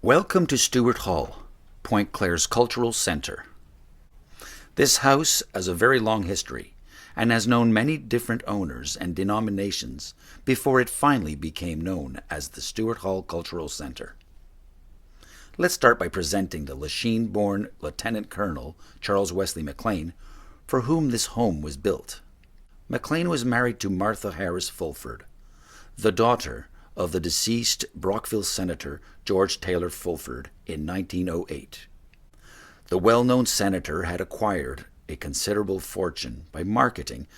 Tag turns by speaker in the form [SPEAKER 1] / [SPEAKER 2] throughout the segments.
[SPEAKER 1] Welcome to Stewart Hall, Pointe-Claire's cultural centre. This house has a very long history and has known many different owners and denominations before it finally became known as the Stewart Hall Cultural Centre. Let's start by presenting the Lachine-born Lieutenant Colonel Charles Wesley MacLean, for whom this home was built. MacLean was married to Martha Harris Fulford, the daughter of the deceased Brockville Senator George Taylor Fulford in 1908. The well-known senator had acquired a considerable fortune by marketing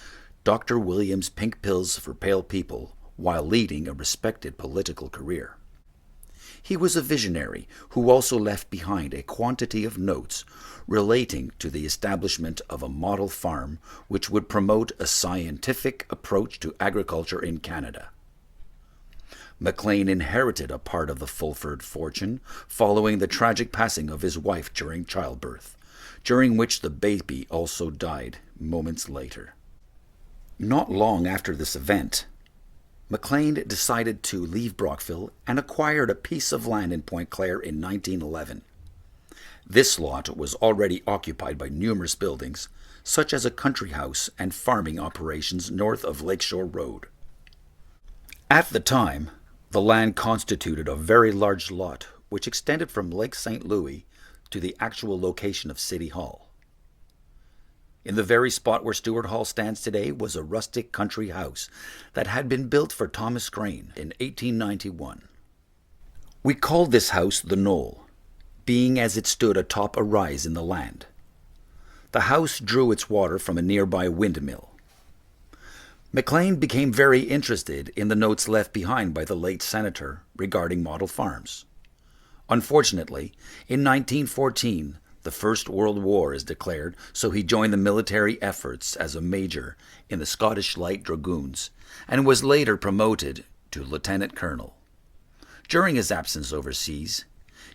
[SPEAKER 1] Dr. Williams' pink pills for pale people while leading a respected political career. He was a visionary who also left behind a quantity of notes relating to the establishment of a model farm which would promote a scientific approach to agriculture in Canada. MacLean inherited a part of the Fulford fortune following the tragic passing of his wife during childbirth, during which the baby also died moments later. Not long after this event, MacLean decided to leave Brockville and acquired a piece of land in Pointe-Claire in 1911. This lot was already occupied by numerous buildings, such as a country house and farming operations north of Lakeshore Road. At the time, the land constituted a very large lot which extended from Lake St. Louis to the actual location of City Hall. In the very spot where Stewart Hall stands today was a rustic country house that had been built for Thomas Crane in 1891. We called this house the Knoll, being as it stood atop a rise in the land. The house drew its water from a nearby windmill. MacLean became very interested in the notes left behind by the late senator regarding model farms. Unfortunately, in 1914, the First World War is declared, so he joined the military efforts as a major in the Scottish Light Dragoons and was later promoted to lieutenant colonel. During his absence overseas,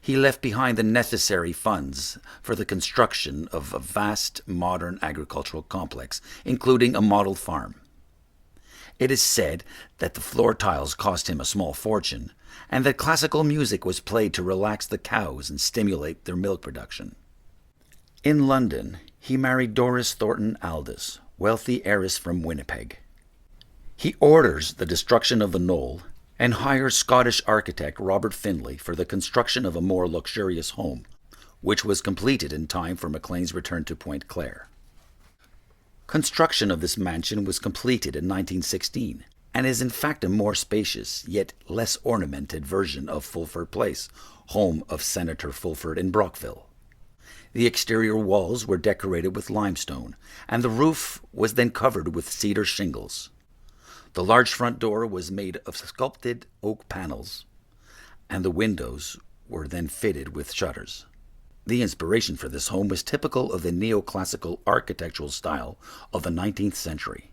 [SPEAKER 1] he left behind the necessary funds for the construction of a vast modern agricultural complex, including a model farm. It is said that the floor tiles cost him a small fortune, and that classical music was played to relax the cows and stimulate their milk production. In London, he married Doris Thornton Aldous, wealthy heiress from Winnipeg. He orders the destruction of the knoll and hires Scottish architect Robert Finlay for the construction of a more luxurious home, which was completed in time for MacLean's return to Pointe-Claire. Construction of this mansion was completed in 1916 and is in fact a more spacious yet less ornamented version of Fulford Place, home of Senator Fulford in Brockville. The exterior walls were decorated with limestone, and the roof was then covered with cedar shingles. The large front door was made of sculpted oak panels, and the windows were then fitted with shutters. The inspiration for this home was typical of the neoclassical architectural style of the 19th century.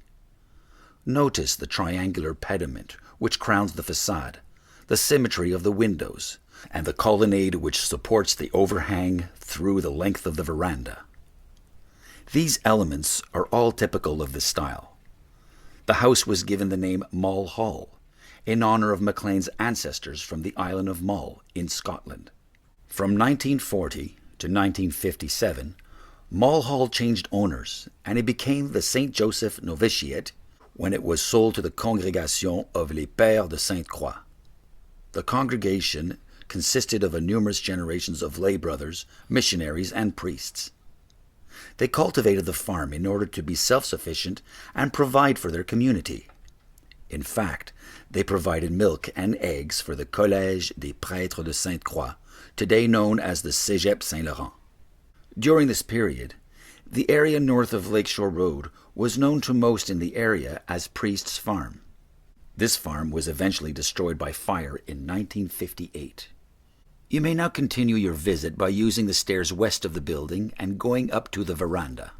[SPEAKER 1] Notice the triangular pediment which crowns the facade, the symmetry of the windows, and the colonnade which supports the overhang through the length of the veranda. These elements are all typical of this style. The house was given the name Mull Hall, in honor of MacLean's ancestors from the island of Mull in Scotland. From 1940 to 1957, Mull Hall changed owners, and it became the St. Joseph Novitiate when it was sold to the Congrégation of les Pères de Sainte-Croix. The congregation consisted of numerous generations of lay brothers, missionaries, and priests. They cultivated the farm in order to be self-sufficient and provide for their community. In fact, they provided milk and eggs for the Collège des Prêtres de Sainte-Croix, today known as the Cégep Saint-Laurent. During this period, the area north of Lakeshore Road was known to most in the area as Priest's Farm. This farm was eventually destroyed by fire in 1958. You may now continue your visit by using the stairs west of the building and going up to the veranda.